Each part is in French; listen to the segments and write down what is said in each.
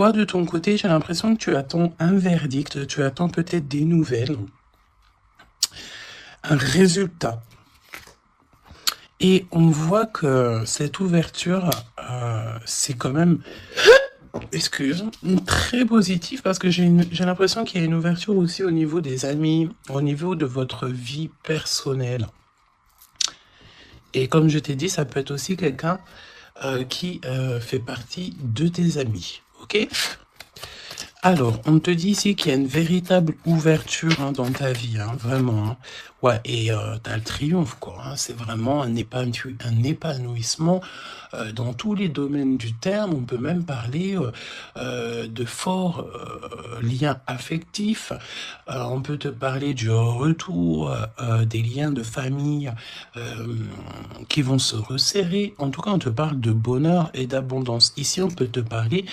Toi, de ton côté, j'ai l'impression que tu attends un verdict, tu attends peut-être des nouvelles, un résultat. Et on voit que cette ouverture, c'est quand même, excuse, très positif parce que j'ai l'impression qu'il y a une ouverture aussi au niveau des amis, au niveau de votre vie personnelle. Et comme je t'ai dit, ça peut être aussi quelqu'un qui fait partie de tes amis, ok? Alors, on te dit ici qu'il y a une véritable ouverture dans ta vie, vraiment. Ouais, et t'as le triomphe, quoi. C'est vraiment un épanouissement dans tous les domaines du terme. On peut même parler de forts liens affectifs. On peut te parler du retour des liens de famille qui vont se resserrer. En tout cas, on te parle de bonheur et d'abondance. Ici, on peut te parler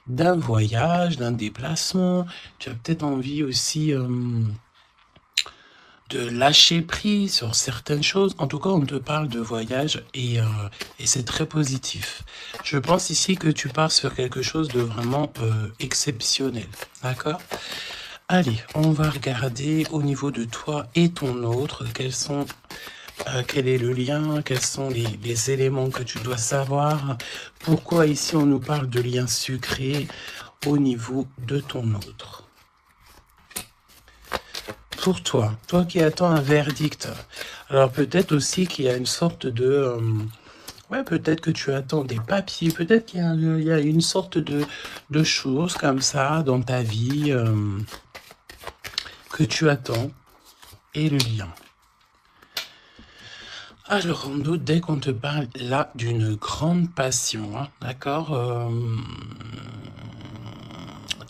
d'un voyage, d'un déplacement. Tu as peut-être envie aussi de lâcher prise sur certaines choses. En tout cas, on te parle de voyage et c'est très positif. Je pense ici que tu pars sur quelque chose de vraiment exceptionnel. D'accord ? Allez, on va regarder au niveau de toi et ton autre, quel est le lien, quels sont les éléments que tu dois savoir, pourquoi ici on nous parle de liens sucrés au niveau de ton autre. Pour toi qui attends un verdict, alors peut-être aussi qu'il y a une sorte de... ouais, peut-être que tu attends des papiers, peut-être qu'il y a une sorte de choses comme ça dans ta vie que tu attends et le lien. Alors, on doute dès qu'on te parle là d'une grande passion, d'accord,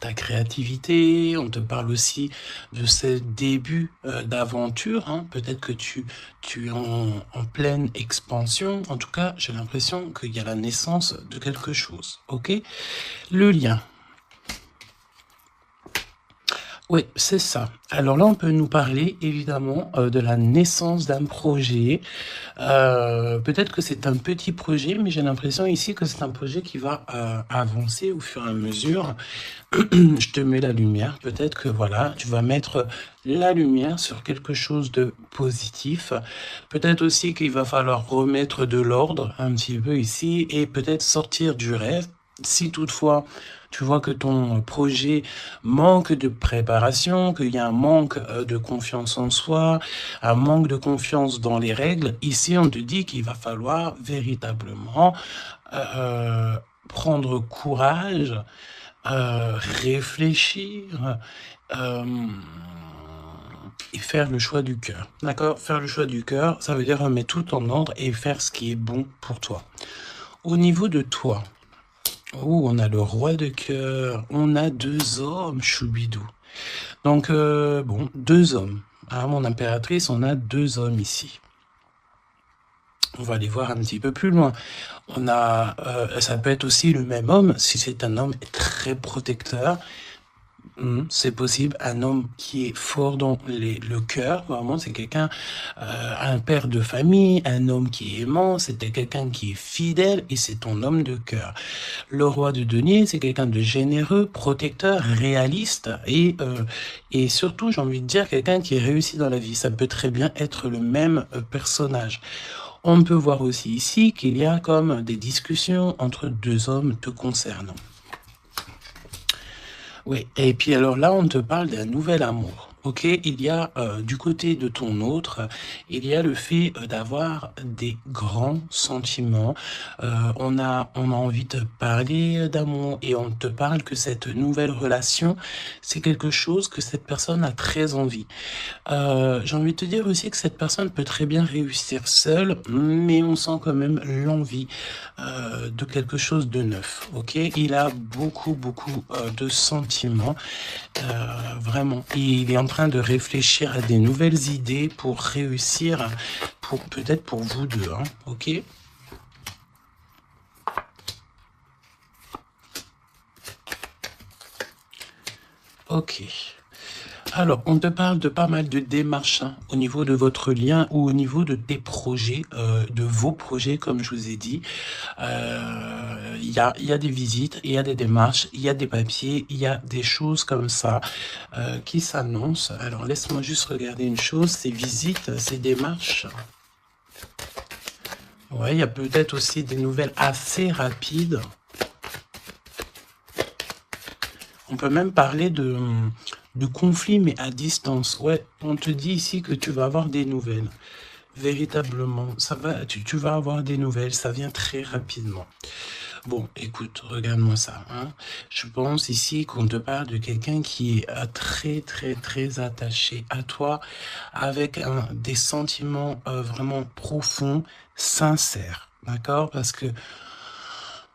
ta créativité, on te parle aussi de ce début d'aventure, peut-être que tu es en pleine expansion, en tout cas, j'ai l'impression qu'il y a la naissance de quelque chose, ok? Le lien. Oui, c'est ça. Alors là, on peut nous parler évidemment de la naissance d'un projet. Peut-être que c'est un petit projet, mais j'ai l'impression ici que c'est un projet qui va avancer au fur et à mesure. Je te mets la lumière. Peut-être que voilà, tu vas mettre la lumière sur quelque chose de positif. Peut-être aussi qu'il va falloir remettre de l'ordre un petit peu ici et peut-être sortir du rêve. Si toutefois tu vois que ton projet manque de préparation, qu'il y a un manque de confiance en soi, un manque de confiance dans les règles, ici on te dit qu'il va falloir véritablement prendre courage, réfléchir et faire le choix du cœur. D'accord? Faire le choix du cœur, ça veut dire remettre tout en ordre et faire ce qui est bon pour toi. Au niveau de toi, oh, on a le roi de cœur, on a 2 hommes, choubidou. Donc, bon, 2 hommes. Mon impératrice, on a 2 hommes ici. On va aller voir un petit peu plus loin. On a, ça peut être aussi le même homme, si c'est un homme très protecteur. C'est possible, un homme qui est fort dans le cœur, vraiment, c'est quelqu'un, un père de famille, un homme qui est aimant, c'était quelqu'un qui est fidèle et c'est ton homme de cœur. Le roi de denier, c'est quelqu'un de généreux, protecteur, réaliste et surtout, j'ai envie de dire, quelqu'un qui est réussi dans la vie. Ça peut très bien être le même personnage. On peut voir aussi ici qu'il y a comme des discussions entre 2 hommes te concernant. Oui, et puis alors là, on te parle d'un nouvel amour. Ok, il y a du côté de ton autre, il y a le fait d'avoir des grands sentiments. On a envie de parler d'amour et on te parle que cette nouvelle relation, c'est quelque chose que cette personne a très envie. J'ai envie de te dire aussi que cette personne peut très bien réussir seule, mais on sent quand même l'envie de quelque chose de neuf, ok? Il a beaucoup de sentiments, vraiment. Et il est en train de réfléchir à des nouvelles idées pour réussir, peut-être pour vous deux, ok? Ok. Alors, on te parle de pas mal de démarches au niveau de votre lien ou au niveau de tes projets, de vos projets, comme je vous ai dit. il y a des visites, il y a des démarches, il y a des papiers, il y a des choses comme ça qui s'annoncent. Alors, laisse-moi juste regarder une chose, ces visites, ces démarches. Ouais, il y a peut-être aussi des nouvelles assez rapides. On peut même parler de conflit, mais à distance. Ouais, on te dit ici que tu vas avoir des nouvelles. Véritablement, ça va, tu vas avoir des nouvelles, ça vient très rapidement. Bon, écoute, regarde-moi ça. Hein. Je pense ici qu'on te parle de quelqu'un qui est très, très, très attaché à toi, avec des sentiments vraiment profonds, sincères. D'accord? Parce que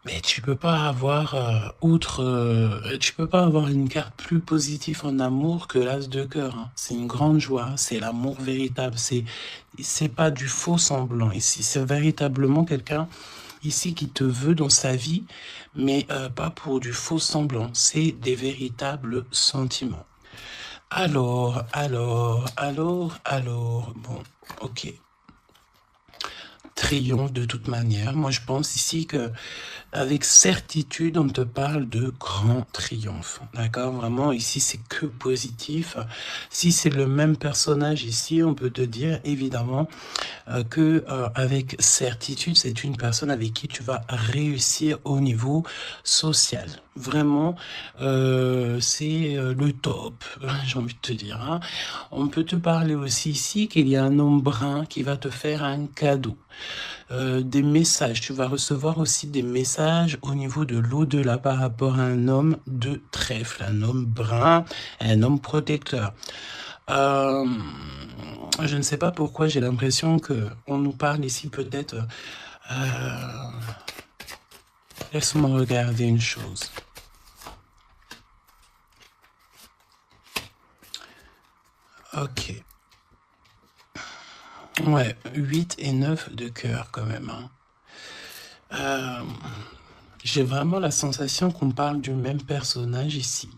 mais tu peux pas avoir tu peux pas avoir une carte plus positive en amour que l'as de cœur. Hein. C'est une grande joie, c'est l'amour véritable, c'est pas du faux semblant. Ici, c'est véritablement quelqu'un ici qui te veut dans sa vie, mais pas pour du faux semblant. C'est des véritables sentiments. Alors, bon, ok. Triomphe de toute manière. Moi, je pense ici que avec certitude, on te parle de grand triomphe. D'accord? Vraiment, ici, c'est que positif. Si c'est le même personnage ici, on peut te dire, évidemment, que avec certitude, c'est une personne avec qui tu vas réussir au niveau social. Vraiment, c'est le top, j'ai envie de te dire. Hein. On peut te parler aussi ici qu'il y a un homme brun qui va te faire un cadeau. Des messages, tu vas recevoir aussi des messages au niveau de l'au-delà par rapport à un homme de trèfle, un homme brun, un homme protecteur. Je ne sais pas pourquoi j'ai l'impression que on nous parle ici peut-être. Laisse-moi regarder une chose. Ok. Ouais, 8 et 9 de cœur quand même. Hein. J'ai vraiment la sensation qu'on parle du même personnage ici.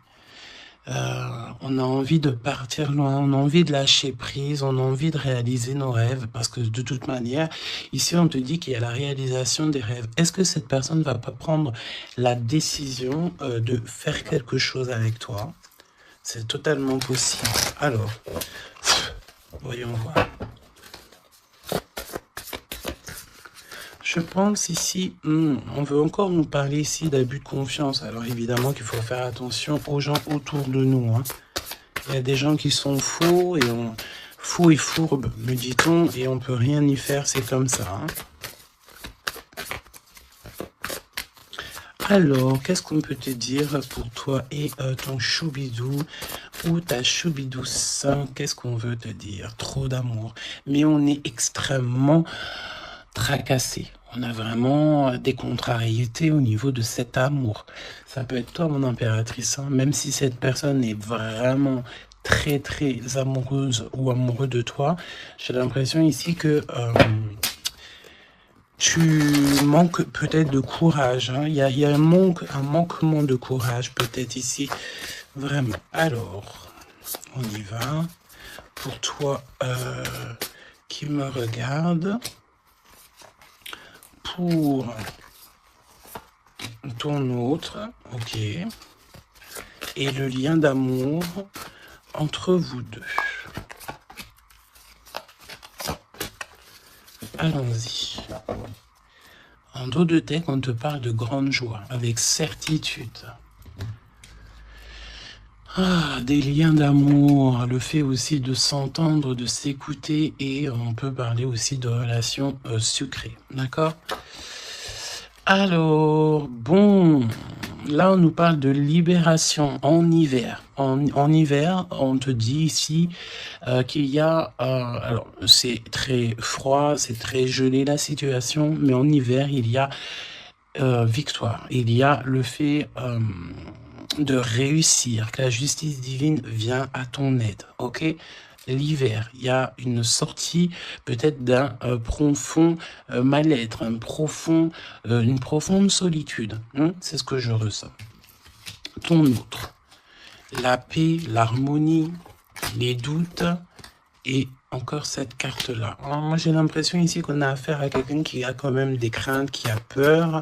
On a envie de partir loin, on a envie de lâcher prise, on a envie de réaliser nos rêves, parce que de toute manière, ici on te dit qu'il y a la réalisation des rêves. Est-ce que cette personne va pas prendre la décision de faire quelque chose avec toi? C'est totalement possible. Alors, voyons voir. Je pense ici, on veut encore nous parler ici d'abus de confiance. Alors évidemment qu'il faut faire attention aux gens autour de nous. Hein. Il y a des gens qui sont faux faux et fourbes, me dit-on, et on peut rien y faire, c'est comme ça. Hein. Alors, qu'est-ce qu'on peut te dire pour toi et ton choubidou ou ta choubidouce? Qu'est-ce qu'on veut te dire? Trop d'amour. Mais on est extrêmement tracassé. On a vraiment des contrariétés au niveau de cet amour. Ça peut être toi, mon impératrice, hein, même si cette personne est vraiment très, très amoureuse ou amoureux de toi. J'ai l'impression ici que tu manques peut-être de courage. Hein. Il y a un manquement de courage peut-être ici. Vraiment. Alors, on y va. Pour toi qui me regarde. Pour ton autre, ok, et le lien d'amour entre vous deux. Allons-y. En dos de tête, on te parle de grande joie, avec certitude. Ah, des liens d'amour, le fait aussi de s'entendre, de s'écouter, et on peut parler aussi de relations sucrées, d'accord? Alors, bon, là on nous parle de libération en hiver. En hiver, on te dit ici qu'il y a, alors c'est très froid, c'est très gelé la situation, mais en hiver, il y a victoire, il y a le fait de réussir, que la justice divine vient à ton aide, ok? L'hiver, il y a une sortie peut-être d'un profond mal-être, une profonde solitude. Hein? C'est ce que je ressens. Ton autre, la paix, l'harmonie, les doutes et encore cette carte-là. Moi, j'ai l'impression ici qu'on a affaire à quelqu'un qui a quand même des craintes, qui a peur,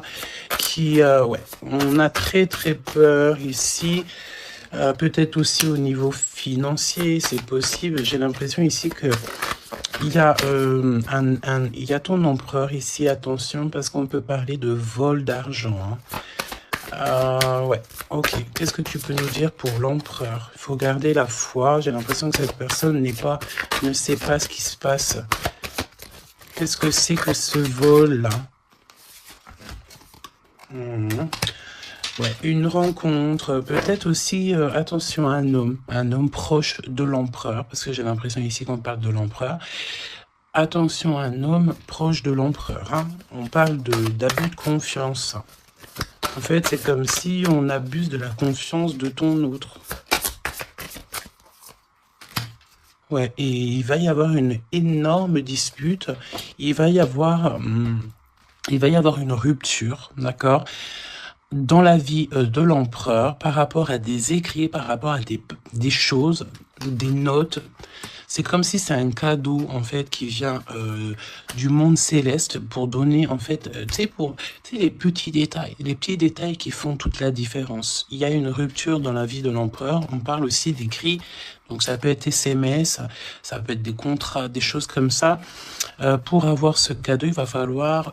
qui... ouais, on a très très peur ici. Peut-être aussi au niveau financier, c'est possible. J'ai l'impression ici que il y a il y a ton empereur ici, attention, parce qu'on peut parler de vol d'argent. Hein. Ouais, ok. Qu'est-ce que tu peux nous dire pour l'empereur? Il faut garder la foi. J'ai l'impression que cette personne ne sait pas ce qui se passe. Qu'est-ce que c'est que ce vol-là? Ouais, une rencontre, peut-être aussi, attention, un homme proche de l'empereur, parce que j'ai l'impression ici qu'on parle de l'empereur. Attention, un homme proche de l'empereur. Hein. On parle d'abus de confiance. En fait, c'est comme si on abuse de la confiance de ton autre. Ouais, et il va y avoir une énorme dispute. Il va y avoir une rupture, d'accord, dans la vie de l'empereur par rapport à des écrits, par rapport à des choses, des notes. C'est comme si c'est un cadeau, en fait, qui vient du monde céleste pour donner, en fait, tu sais, les petits détails qui font toute la différence. Il y a une rupture dans la vie de l'empereur. On parle aussi d'écrits. Donc, ça peut être SMS, ça peut être des contrats, des choses comme ça. Pour avoir ce cadeau, il va falloir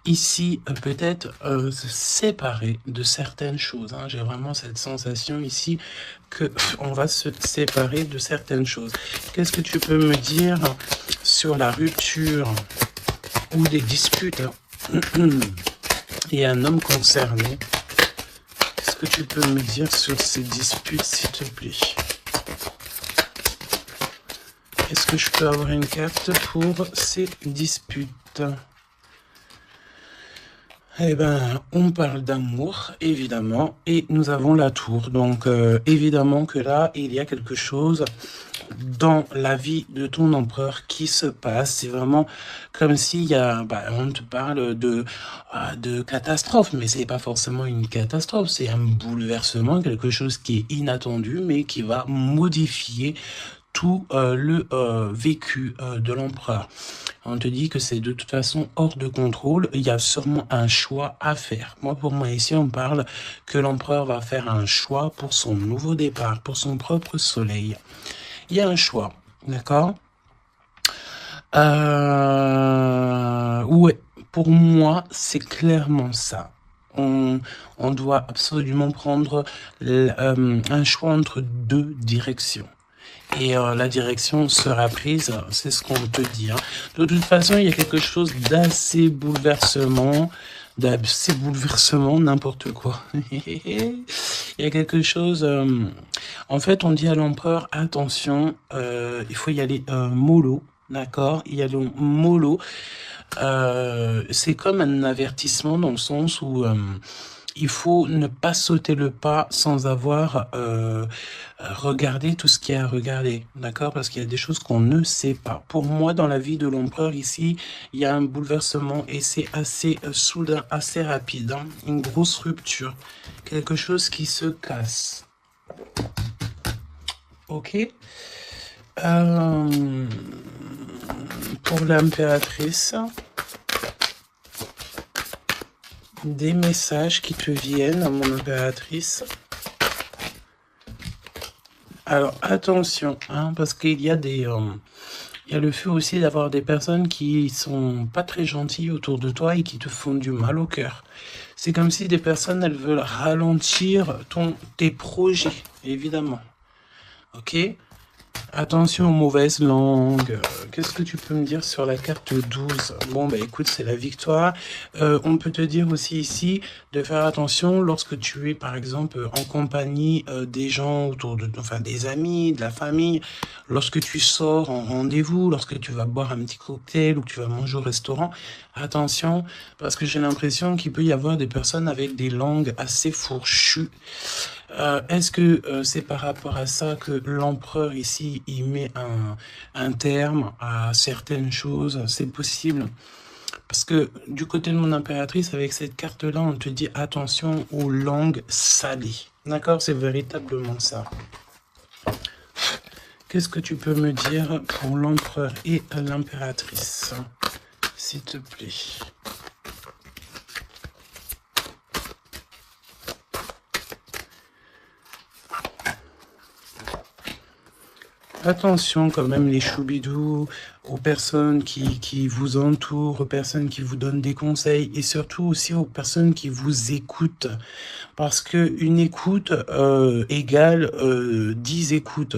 ici peut-être se séparer de certaines choses. Hein. J'ai vraiment cette sensation ici que on va se séparer de certaines choses. Qu'est-ce que tu peux me dire sur la rupture ou des disputes? Il y a un homme concerné. Qu'est-ce que tu peux me dire sur ces disputes, s'il te plaît? Est-ce que je peux avoir une carte pour ces disputes? Eh ben, on parle d'amour, évidemment, et nous avons la tour. Donc, évidemment que là, il y a quelque chose dans la vie de ton empereur qui se passe. C'est vraiment comme s'il y a, on te parle de catastrophe, mais c'est pas forcément une catastrophe, c'est un bouleversement, quelque chose qui est inattendu, mais qui va modifier tout le vécu de l'empereur. On te dit que c'est de toute façon hors de contrôle. Il y a sûrement un choix à faire. Pour moi, ici, on parle que l'empereur va faire un choix pour son nouveau départ, pour son propre soleil. Il y a un choix, d'accord? Ouais, pour moi, c'est clairement ça. On doit absolument prendre un choix entre deux directions. Et la direction sera prise, c'est ce qu'on te dit. Hein. De toute façon, il y a quelque chose d'assez bouleversement, n'importe quoi. Il y a quelque chose... en fait, on dit à l'empereur, attention, il faut y aller mollo, d'accord? Il y a le mollo. C'est comme un avertissement dans le sens où... il faut ne pas sauter le pas sans avoir regardé tout ce qu'il y a à regarder, d'accord? Parce qu'il y a des choses qu'on ne sait pas. Pour moi, dans la vie de l'empereur ici, il y a un bouleversement et c'est assez soudain, assez rapide. Hein? Une grosse rupture, quelque chose qui se casse. Ok. Pour l'impératrice... des messages qui te viennent à mon impératrice. Alors attention, hein, parce qu'il y a il y a le fait aussi d'avoir des personnes qui sont pas très gentilles autour de toi et qui te font du mal au cœur. C'est comme si des personnes, elles veulent ralentir tes projets, évidemment. Ok? Attention aux mauvaises langues. Qu'est-ce que tu peux me dire sur la carte 12? Bon, écoute, c'est la victoire. On peut te dire aussi ici de faire attention lorsque tu es, par exemple, en compagnie des gens autour de... Enfin, des amis, de la famille. Lorsque tu sors en rendez-vous, lorsque tu vas boire un petit cocktail ou que tu vas manger au restaurant. Attention, parce que j'ai l'impression qu'il peut y avoir des personnes avec des langues assez fourchues. Est-ce que c'est par rapport à ça que l'empereur ici, il met un terme à certaines choses? C'est possible. Parce que du côté de mon impératrice, avec cette carte-là, on te dit attention aux langues salées. D'accord? C'est véritablement ça. Qu'est-ce que tu peux me dire pour l'empereur et l'impératrice, s'il te plaît? Attention quand même les choubidous, aux personnes qui vous entourent, aux personnes qui vous donnent des conseils et surtout aussi aux personnes qui vous écoutent. Parce que une écoute égale 10 écoutes.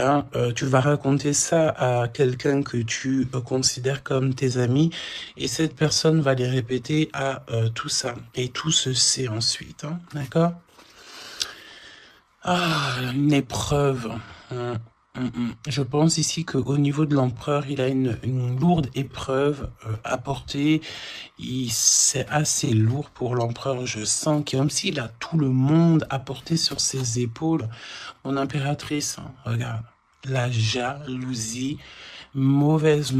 Hein, tu vas raconter ça à quelqu'un que tu considères comme tes amis et cette personne va les répéter à tout ça. Et tout se sait ensuite. Hein, d'accord? Ah, une épreuve. Je pense ici qu'au niveau de l'empereur, il a une lourde épreuve à porter. C'est assez lourd pour l'empereur. Je sens que comme s'il a tout le monde à porter sur ses épaules. Mon impératrice, hein, regarde, la jalousie, mauvaise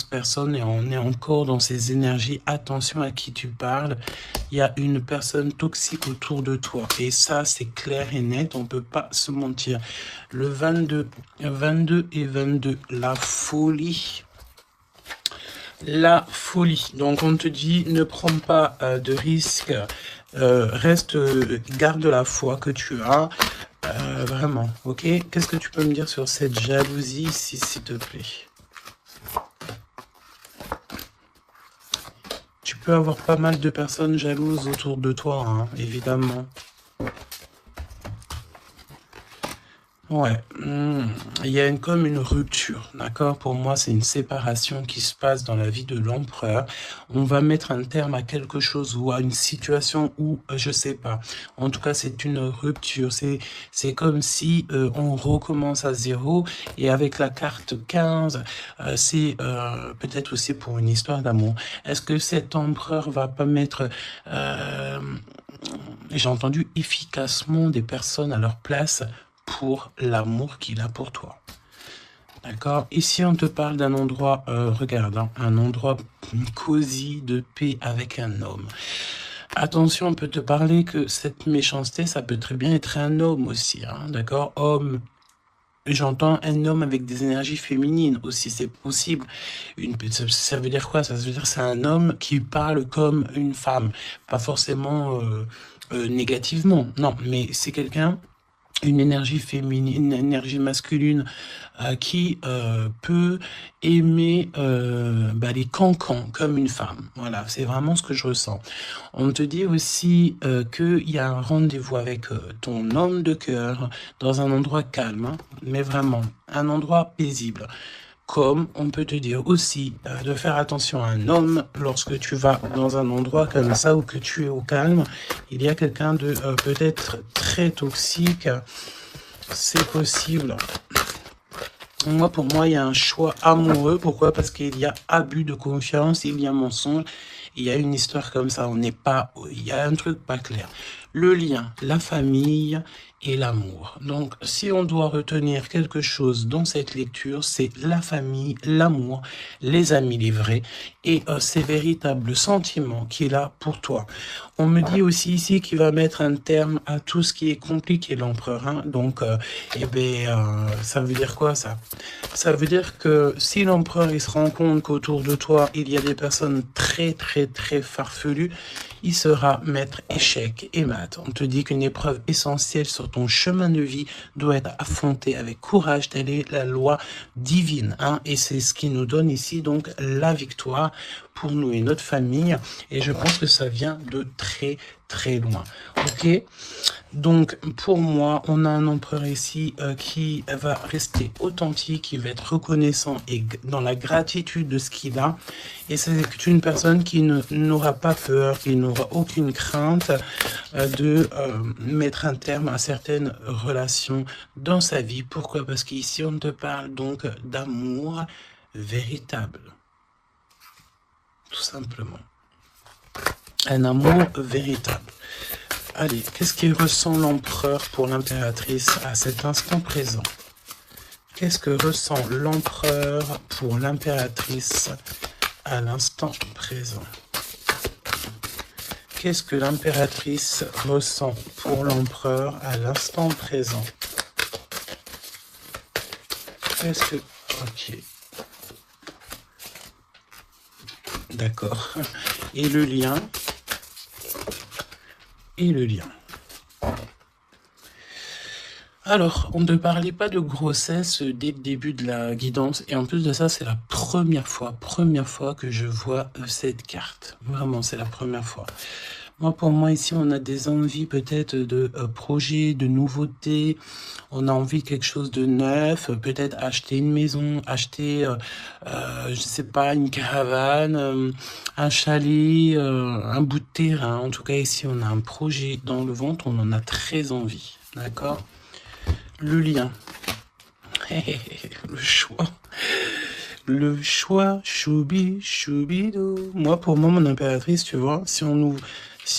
personne et on est encore dans ces énergies. Attention à qui tu parles. Il y a une personne toxique autour de toi et ça c'est clair et net, on peut pas se mentir. Le 22 et 22, la folie. La folie. Donc on te dit ne prends pas de risques, reste, garde la foi que tu as. Vraiment, ok? Qu'est-ce que tu peux me dire sur cette jalousie ici, s'il te plaît? Tu peux avoir pas mal de personnes jalouses autour de toi, hein, évidemment. Ouais, il y a comme une rupture, d'accord? Pour moi, c'est une séparation qui se passe dans la vie de l'empereur. On va mettre un terme à quelque chose ou à une situation où, je sais pas. En tout cas, c'est une rupture. C'est comme si on recommence à zéro et avec la carte 15, c'est peut-être aussi pour une histoire d'amour. Est-ce que cet empereur va pas mettre, j'ai entendu efficacement des personnes à leur place pour l'amour qu'il a pour toi. D'accord? Ici, on te parle d'un endroit, regarde, hein, un endroit cosy, de paix avec un homme. Attention, on peut te parler que cette méchanceté, ça peut très bien être un homme aussi, hein, d'accord? Homme, j'entends un homme avec des énergies féminines aussi, c'est possible. Ça veut dire quoi? Ça veut dire c'est un homme qui parle comme une femme, pas forcément négativement, non, mais c'est quelqu'un une énergie féminine, une énergie masculine qui peut aimer les cancans comme une femme. Voilà, c'est vraiment ce que je ressens. On te dit aussi qu'il y a un rendez-vous avec ton homme de cœur dans un endroit calme, hein, mais vraiment un endroit paisible. Comme on peut te dire aussi de faire attention à un homme lorsque tu vas dans un endroit comme ça ou que tu es au calme. Il y a quelqu'un de peut-être très toxique. C'est possible. Pour moi, il y a un choix amoureux. Pourquoi? Parce qu'il y a abus de confiance, il y a mensonge. Il y a une histoire comme ça. Il y a un truc pas clair. Le lien, la famille et l'amour. Donc, si on doit retenir quelque chose dans cette lecture, c'est la famille, l'amour, les amis, les vrais, et ces véritables sentiments qu'il a pour toi. On me dit aussi ici qu'il va mettre un terme à tout ce qui est compliqué, l'empereur. Hein. Donc, ça veut dire quoi ça? Ça veut dire que si l'empereur il se rend compte qu'autour de toi, il y a des personnes très farfelues, il sera maître échec et mat. On te dit qu'une épreuve essentielle sur ton chemin de vie doit être affrontée avec courage. Telle est la loi divine. Hein, et c'est ce qui nous donne ici donc la victoire pour nous et notre famille. Et je pense que ça vient de très loin. Ok? Donc, pour moi, on a un empereur ici qui va rester authentique, qui va être reconnaissant et dans la gratitude de ce qu'il a. Et c'est une personne qui n'aura pas peur, qui n'aura aucune crainte de mettre un terme à certaines relations dans sa vie. Pourquoi? Parce qu'ici, on te parle donc d'amour véritable. Tout simplement. Un amour véritable. Allez, qu'est-ce qu'il ressent l'empereur pour l'impératrice à cet instant présent? Qu'est-ce que ressent l'empereur pour l'impératrice à l'instant présent? Qu'est-ce que l'impératrice ressent pour l'empereur à l'instant présent? Qu'est-ce que... Ok. D'accord. Et le lien? Et le lien. Alors, on ne parlait pas de grossesse dès le début de la guidance. Et en plus de ça, c'est la première fois que je vois cette carte. Vraiment, c'est la première fois. Moi, pour moi, ici, on a des envies peut-être de projets, de nouveautés. On a envie de quelque chose de neuf, peut-être acheter une maison, acheter, je sais pas, une caravane, un chalet, un bout de terrain. En tout cas, ici, on a un projet dans le ventre, on en a très envie. D'accord? Le lien. Le choix. Le choix, choubi, choubidou. Moi, pour moi, mon impératrice, tu vois, si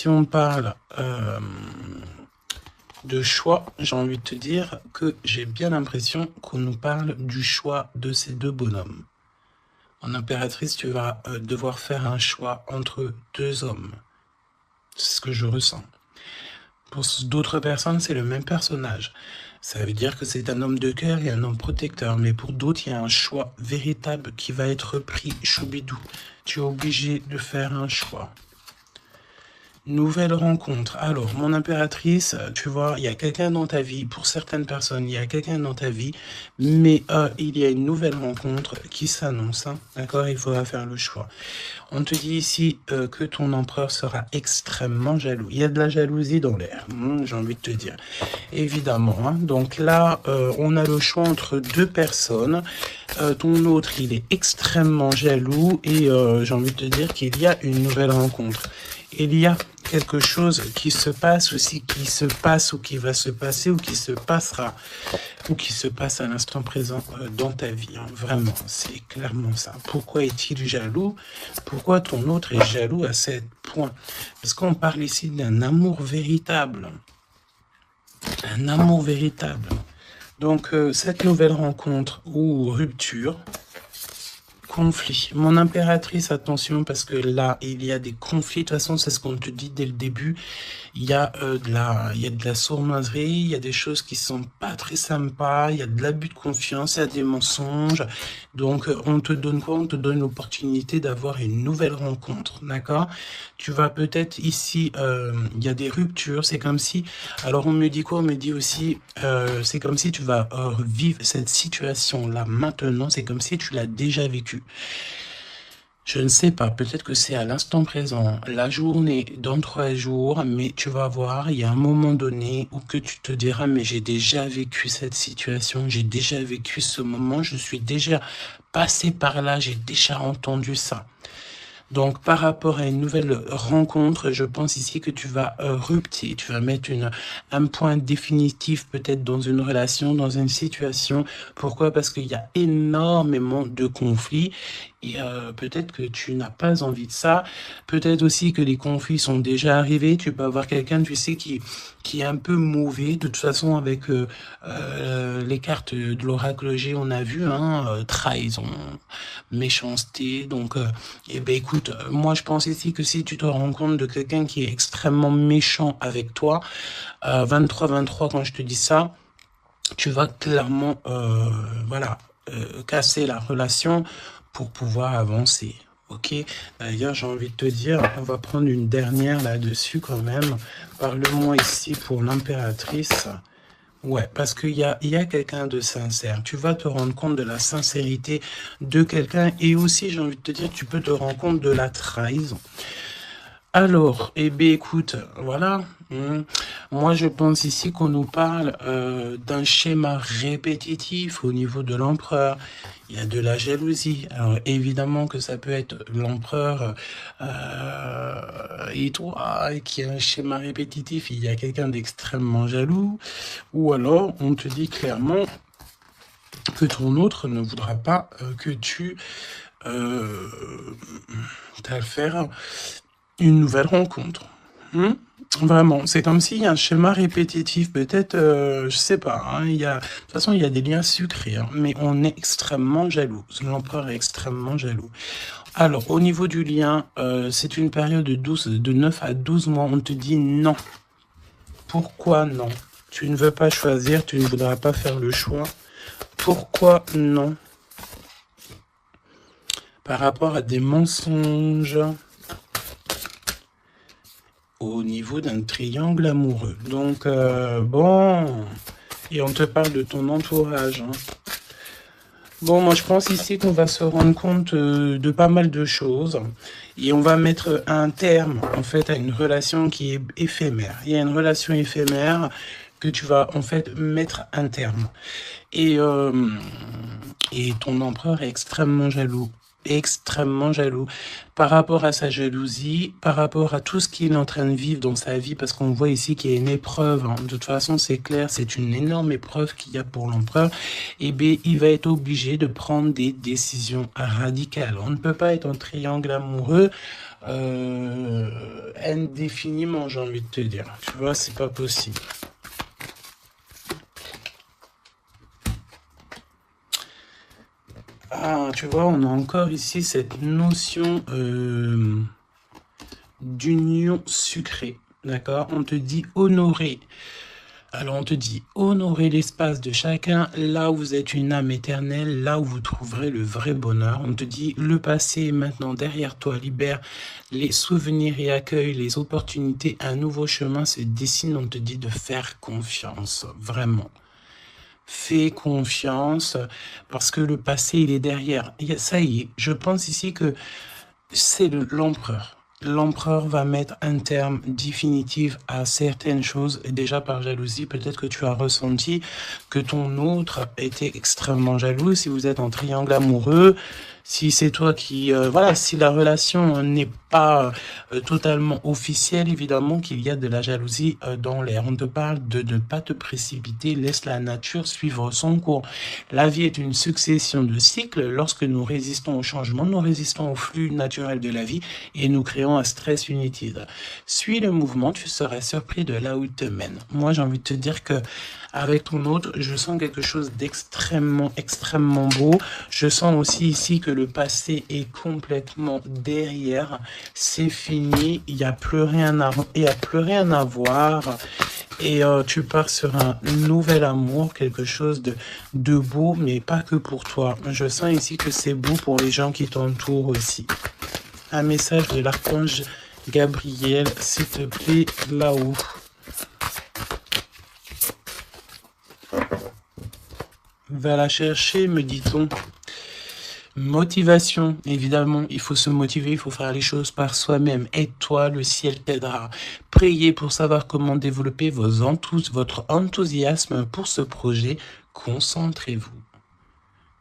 on parle de choix, j'ai envie de te dire que j'ai bien l'impression qu'on nous parle du choix de ces deux bonhommes. En impératrice, tu vas devoir faire un choix entre deux hommes. C'est ce que je ressens. Pour d'autres personnes, c'est le même personnage. Ça veut dire que c'est un homme de cœur et un homme protecteur. Mais pour d'autres, il y a un choix véritable qui va être pris. Choubidou, tu es obligé de faire un choix. Nouvelle rencontre. Alors, mon impératrice, tu vois, il y a quelqu'un dans ta vie. Pour certaines personnes, il y a quelqu'un dans ta vie. Mais il y a une nouvelle rencontre qui s'annonce. Hein, d'accord? Il faudra faire le choix. On te dit ici que ton empereur sera extrêmement jaloux. Il y a de la jalousie dans l'air, j'ai envie de te dire. Évidemment. Hein. Donc là, on a le choix entre deux personnes. Ton autre, il est extrêmement jaloux et j'ai envie de te dire qu'il y a une nouvelle rencontre. Il y a quelque chose qui se passe aussi, qui se passe ou qui va se passer ou qui se passera ou qui se passe à l'instant présent dans ta vie. Hein. Vraiment, c'est clairement ça. Pourquoi est-il jaloux? Pourquoi ton autre est jaloux à ce point? Parce qu'on parle ici d'un amour véritable. Un amour véritable. Donc, cette nouvelle rencontre ou rupture, conflit. Mon impératrice, attention, parce que là, il y a des conflits. De toute façon, c'est ce qu'on te dit dès le début. Il y a de la sournoiserie, il y a des choses qui sont pas très sympas, il y a de l'abus de confiance, il y a des mensonges. Donc, on te donne quoi? On te donne l'opportunité d'avoir une nouvelle rencontre, d'accord? Tu vas peut-être ici, il y a des ruptures, c'est comme si... Alors, on me dit quoi? On me dit aussi, c'est comme si tu vas vivre cette situation-là maintenant, c'est comme si tu l'as déjà vécu. Je ne sais pas, peut-être que c'est à l'instant présent, la journée, dans 3 jours, mais tu vas voir, il y a un moment donné où que tu te diras, mais j'ai déjà vécu cette situation, j'ai déjà vécu ce moment, je suis déjà passé par là, j'ai déjà entendu ça. Donc, par rapport à une nouvelle rencontre, je pense ici que tu vas rupter, tu vas mettre un point définitif peut-être dans une relation, dans une situation. Pourquoi? Parce qu'il y a énormément de conflits et peut-être que tu n'as pas envie de ça. Peut-être aussi que les conflits sont déjà arrivés. Tu peux avoir quelqu'un, tu sais, qui est un peu mauvais. De toute façon, avec les cartes de l'oracle G, on a vu, hein, trahison, méchanceté. Donc, eh ben, écoute, moi, je pense ici que si tu te rends compte de quelqu'un qui est extrêmement méchant avec toi, 23-23, quand je te dis ça, tu vas clairement, voilà, casser la relation pour pouvoir avancer. Ok, d'ailleurs, j'ai envie de te dire, on va prendre une dernière là-dessus quand même. Parle-moi ici pour l'impératrice. Ouais, parce qu'il y a quelqu'un de sincère. Tu vas te rendre compte de la sincérité de quelqu'un et aussi, j'ai envie de te dire, tu peux te rendre compte de la trahison. Alors, eh bien, écoute, voilà. Moi, je pense ici qu'on nous parle d'un schéma répétitif au niveau de l'empereur. Il y a de la jalousie. Alors, évidemment que ça peut être l'empereur et toi qui a un schéma répétitif. Il y a quelqu'un d'extrêmement jaloux. Ou alors, on te dit clairement que ton autre ne voudra pas que tu t'as faire une nouvelle rencontre. Vraiment, c'est comme s'il y a un schéma répétitif, peut-être, je sais pas, hein, de toute façon, il y a des liens sucrés, hein, mais on est extrêmement jaloux. L'empereur est extrêmement jaloux. Alors, au niveau du lien, c'est une période de 9 à 12 mois, on te dit non. Pourquoi non? Tu ne veux pas choisir, tu ne voudras pas faire le choix. Pourquoi non? Par rapport à des mensonges au niveau d'un triangle amoureux. Donc, bon, Et on te parle de ton entourage, hein. Bon, moi je pense ici qu'on va se rendre compte de pas mal de choses et on va mettre un terme en fait à une relation qui est éphémère. Il y a une relation éphémère que tu vas en fait mettre un terme. Et, euh, et ton empereur est extrêmement jaloux par rapport à sa jalousie, par rapport à tout ce qu'il est en train de vivre dans sa vie, parce qu'on voit ici qu'il y a une épreuve, hein. De toute façon, c'est clair, c'est une énorme épreuve qu'il y a pour l'empereur. Et bien, il va être obligé de prendre des décisions radicales. On ne peut pas être en triangle amoureux indéfiniment, j'ai envie de te dire. Tu vois, c'est pas possible. Ah, tu vois, on a encore ici cette notion d'union sucrée, d'accord? On te dit honorer. Alors on te dit honorer l'espace de chacun, là où vous êtes une âme éternelle, là où vous trouverez le vrai bonheur. On te dit le passé est maintenant derrière toi, libère les souvenirs et accueille les opportunités. Un nouveau chemin se dessine, on te dit de faire confiance, vraiment. Fais confiance parce que le passé, il est derrière. Ça y est, je pense ici que c'est l'empereur. L'empereur va mettre un terme définitif à certaines choses. Et déjà par jalousie, peut-être que tu as ressenti que ton autre était extrêmement jaloux. Si vous êtes en triangle amoureux, si c'est toi qui... voilà, si la relation n'est pas totalement officielle, évidemment qu'il y a de la jalousie dans l'air. On te parle de ne pas te précipiter, laisse la nature suivre son cours. La vie est une succession de cycles. Lorsque nous résistons au changement, nous résistons au flux naturel de la vie et nous créons un stress inutile. Suis le mouvement, tu seras surpris de là où il te mène. Moi, j'ai envie de te dire que avec ton autre, je sens quelque chose extrêmement beau. Je sens aussi ici que le passé est complètement derrière. C'est fini. Il n'y a plus rien à voir. Et tu pars sur un nouvel amour, quelque chose de beau, mais pas que pour toi. Je sens ici que c'est beau pour les gens qui t'entourent aussi. Un message de l'archange Gabriel, s'il te plaît, là-haut. Va la chercher, me dit-on. Motivation, évidemment, il faut se motiver, il faut faire les choses par soi-même. Aide-toi, le ciel t'aidera. Priez pour savoir comment développer votre enthousiasme pour ce projet. Concentrez-vous.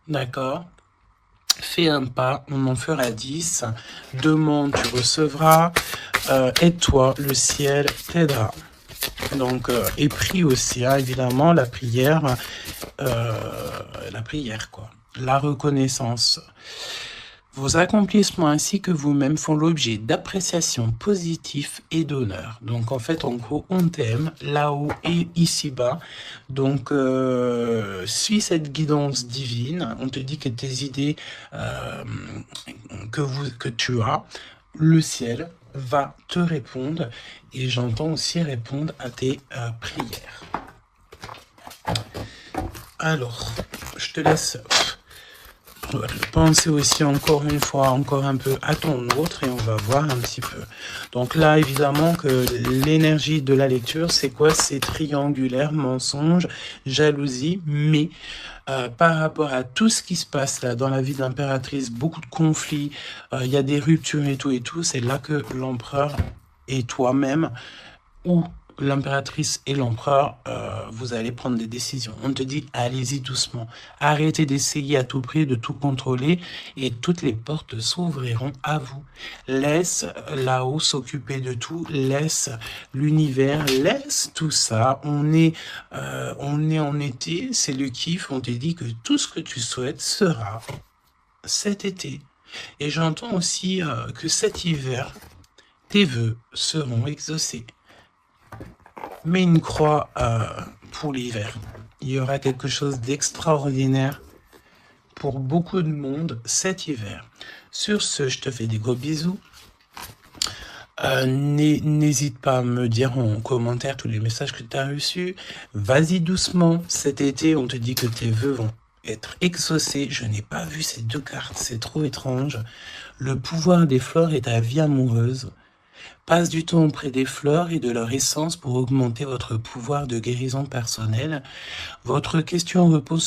D'accord? Fais un pas, on en fera 10. Demande, tu recevras. Aide-toi, le ciel t'aidera. Donc, et prie aussi, hein, évidemment, la prière, quoi. La reconnaissance. Vos accomplissements ainsi que vous-même font l'objet d'appréciation positive et d'honneur. Donc, en fait, en gros, on t'aime là-haut et ici-bas. Donc, suis cette guidance divine. On te dit que tes idées que tu as, le ciel va te répondre. Et j'entends aussi répondre à tes prières. Alors, je te laisse penser aussi encore une fois, encore un peu à ton autre et on va voir un petit peu. Donc là, évidemment que l'énergie de la lecture, c'est quoi? C'est triangulaire, mensonge, jalousie, mais par rapport à tout ce qui se passe là dans la vie d'impératrice, beaucoup de conflits, il y a des ruptures et tout, c'est là que l'empereur et toi-même ou l'impératrice et l'empereur, vous allez prendre des décisions. On te dit, allez-y doucement. Arrêtez d'essayer à tout prix de tout contrôler et toutes les portes s'ouvriront à vous. Laisse là-haut s'occuper de tout. Laisse l'univers. Laisse tout ça. On est en été. C'est le kiff. On te dit que tout ce que tu souhaites sera cet été. Et j'entends aussi que cet hiver, tes vœux seront exaucés. Mets une croix pour l'hiver. Il y aura quelque chose d'extraordinaire pour beaucoup de monde cet hiver. Sur ce, je te fais des gros bisous. N'hésite pas à me dire en commentaire tous les messages que tu as reçus. Vas-y doucement. Cet été, on te dit que tes vœux vont être exaucés. Je n'ai pas vu ces deux cartes. C'est trop étrange. Le pouvoir des fleurs est ta vie amoureuse. Passe du temps auprès des fleurs et de leur essence pour augmenter votre pouvoir de guérison personnelle. Votre question repose